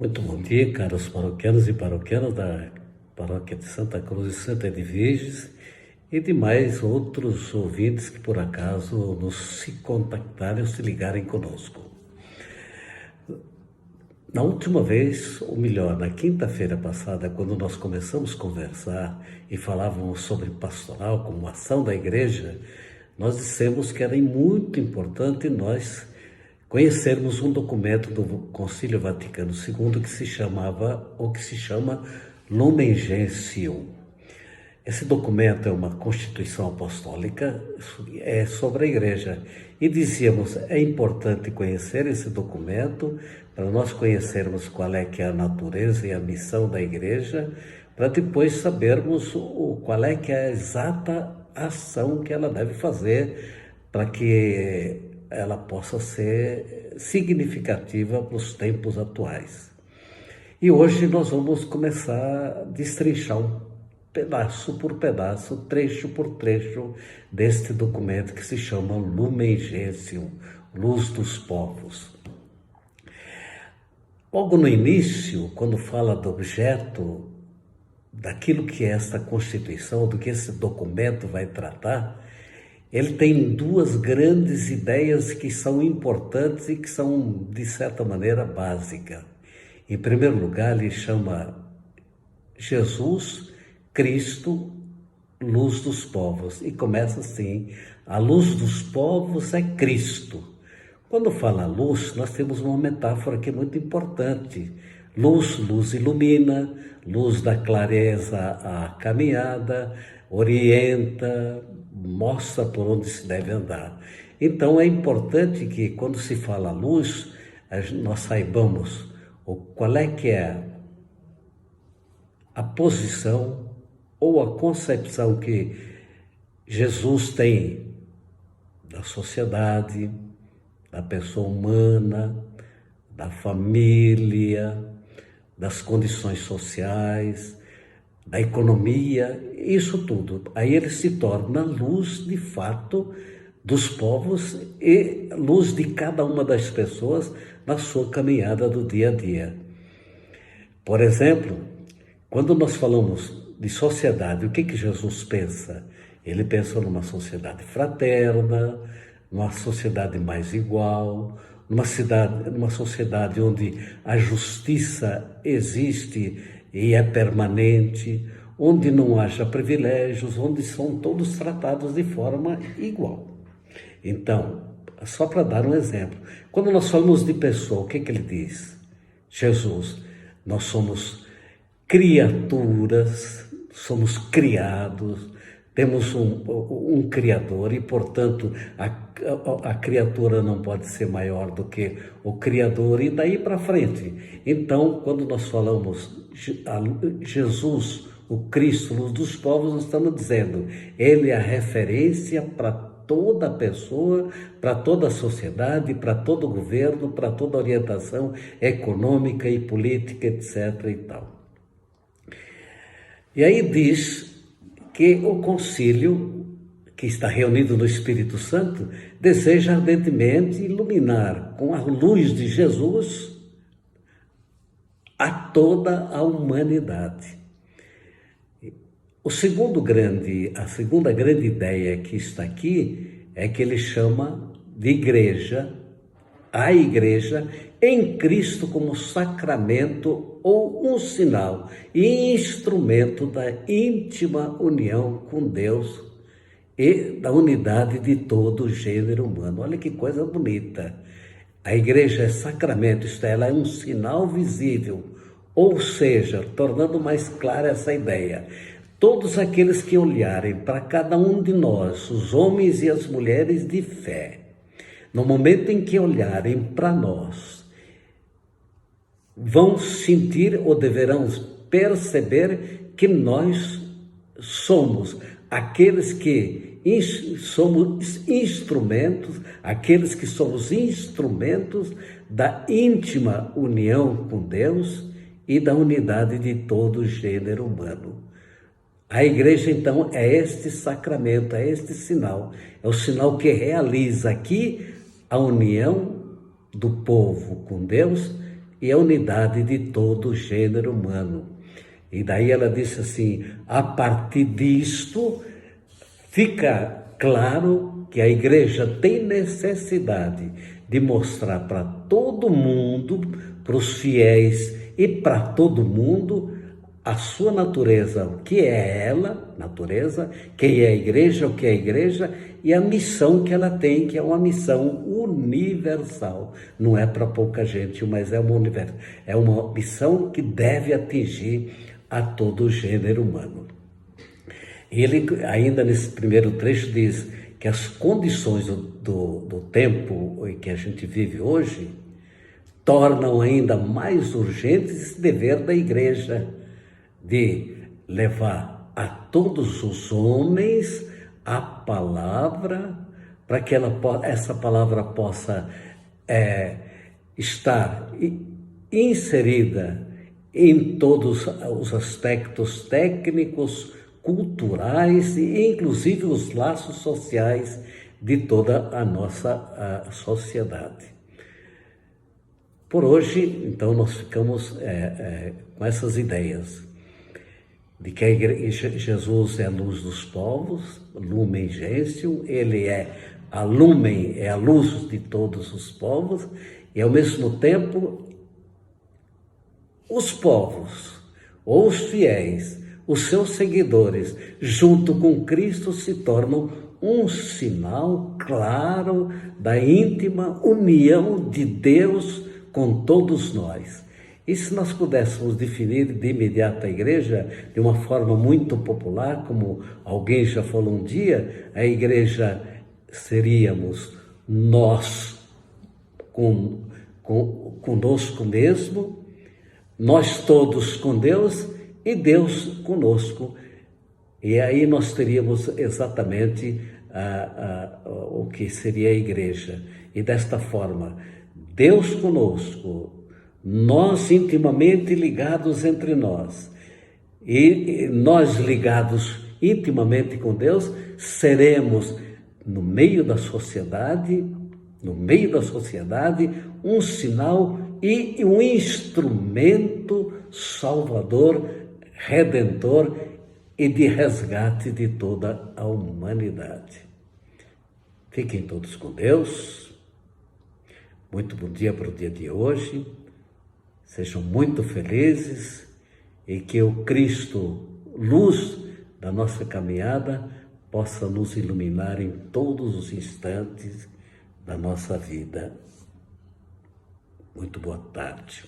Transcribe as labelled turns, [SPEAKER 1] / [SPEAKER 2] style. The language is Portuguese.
[SPEAKER 1] Muito bom dia, caros paroquianos e paroquianas da Paróquia de Santa Cruz e Santa Edviges e demais outros ouvintes que por acaso nos se contactarem ou se ligarem conosco. Na última vez, ou melhor, na quinta-feira passada, quando nós começamos a conversar e falávamos sobre pastoral como ação da igreja, nós dissemos que era muito importante nós conhecermos um documento do Concílio Vaticano II que se chamava, ou que se chama Lumen Gentium. Esse documento é uma constituição apostólica, é sobre a igreja. E dizíamos, é importante conhecer esse documento para nós conhecermos qual é que é a natureza e a missão da igreja, para depois sabermos qual é que é a exata ação que ela deve fazer para que ela possa ser significativa para os tempos atuais. E hoje nós vamos começar a destrinchar pedaço por pedaço, trecho por trecho deste documento que se chama Lumen Gentium, Luz dos Povos. Logo no início, quando fala do objeto, daquilo que é esta Constituição, do que esse documento vai tratar, ele tem duas grandes ideias que são importantes e que são, de certa maneira, básicas. Em primeiro lugar, ele chama Jesus, Cristo, luz dos povos. E começa assim, a luz dos povos é Cristo. Quando fala luz, nós temos uma metáfora que é muito importante. Luz ilumina, luz dá clareza à caminhada, orienta, mostra por onde se deve andar. Então é importante que quando se fala luz, nós saibamos qual é que é a posição ou a concepção que Jesus tem da sociedade, da pessoa humana, da família, das condições sociais, da economia, isso tudo. Aí ele se torna luz, de fato, dos povos e luz de cada uma das pessoas na sua caminhada do dia a dia. Por exemplo, quando nós falamos de sociedade, o que Jesus pensa? Ele pensa numa sociedade fraterna, numa sociedade mais igual, numa sociedade onde a justiça existe e é permanente, onde não haja privilégios, onde são todos tratados de forma igual. Então, só para dar um exemplo, quando nós falamos de pessoa, o que ele diz? Jesus, nós somos criaturas, somos criados, temos um Criador e, portanto, a criatura não pode ser maior do que o Criador e daí para frente. Então, quando nós falamos Jesus, o Cristo, luz dos povos, nós estamos dizendo, ele é a referência para toda pessoa, para toda a sociedade, para todo governo, para toda orientação econômica e política, etc. e tal. E aí diz que o concílio, que está reunido no Espírito Santo, deseja ardentemente iluminar com a luz de Jesus a toda a humanidade. A segunda grande ideia que está aqui é que ele chama de igreja, a igreja em Cristo como sacramento ou um sinal e instrumento da íntima união com Deus e da unidade de todo o gênero humano. Olha que coisa bonita. A igreja é sacramento, isto é, ela é um sinal visível, ou seja, tornando mais clara essa ideia. Todos aqueles que olharem para cada um de nós, os homens e as mulheres de fé, no momento em que olharem para nós, vão sentir ou deverão perceber que nós somos aqueles que somos instrumentos, aqueles que somos instrumentos da íntima união com Deus e da unidade de todo o gênero humano. A igreja, então, é este sacramento, é este sinal, é o sinal que realiza aqui a união do povo com Deus e a unidade de todo o gênero humano. E daí ela disse assim, a partir disto, fica claro que a igreja tem necessidade de mostrar para todo mundo, para os fiéis e para todo mundo, a sua natureza, o que é ela, natureza, quem é a igreja, o que é a igreja, e a missão que ela tem, que é uma missão universal. Não é para pouca gente, mas é uma missão que deve atingir a todo o gênero humano. Ele, ainda nesse primeiro trecho, diz que as condições do tempo em que a gente vive hoje tornam ainda mais urgente esse dever da igreja de levar a todos os homens a palavra, para que essa palavra possa estar inserida em todos os aspectos técnicos, culturais e inclusive os laços sociais de toda a nossa sociedade. Por hoje, então, nós ficamos com essas ideias de que Jesus é a luz dos povos, Lumen Gentium, ele é a lumen, é a luz de todos os povos, e ao mesmo tempo os povos, ou os fiéis, os seus seguidores, junto com Cristo, se tornam um sinal claro da íntima união de Deus com todos nós. E se nós pudéssemos definir de imediato a igreja de uma forma muito popular, como alguém já falou um dia, a igreja seríamos nós conosco mesmo, nós todos com Deus e Deus conosco. E aí nós teríamos exatamente o que seria a igreja. E desta forma, Deus conosco, nós intimamente ligados entre nós, e nós ligados intimamente com Deus, seremos no meio da sociedade, um sinal e um instrumento salvador, redentor e de resgate de toda a humanidade. Fiquem todos com Deus. Muito bom dia para o dia de hoje. Sejam muito felizes e que o Cristo, luz da nossa caminhada, possa nos iluminar em todos os instantes da nossa vida. Muito boa tarde.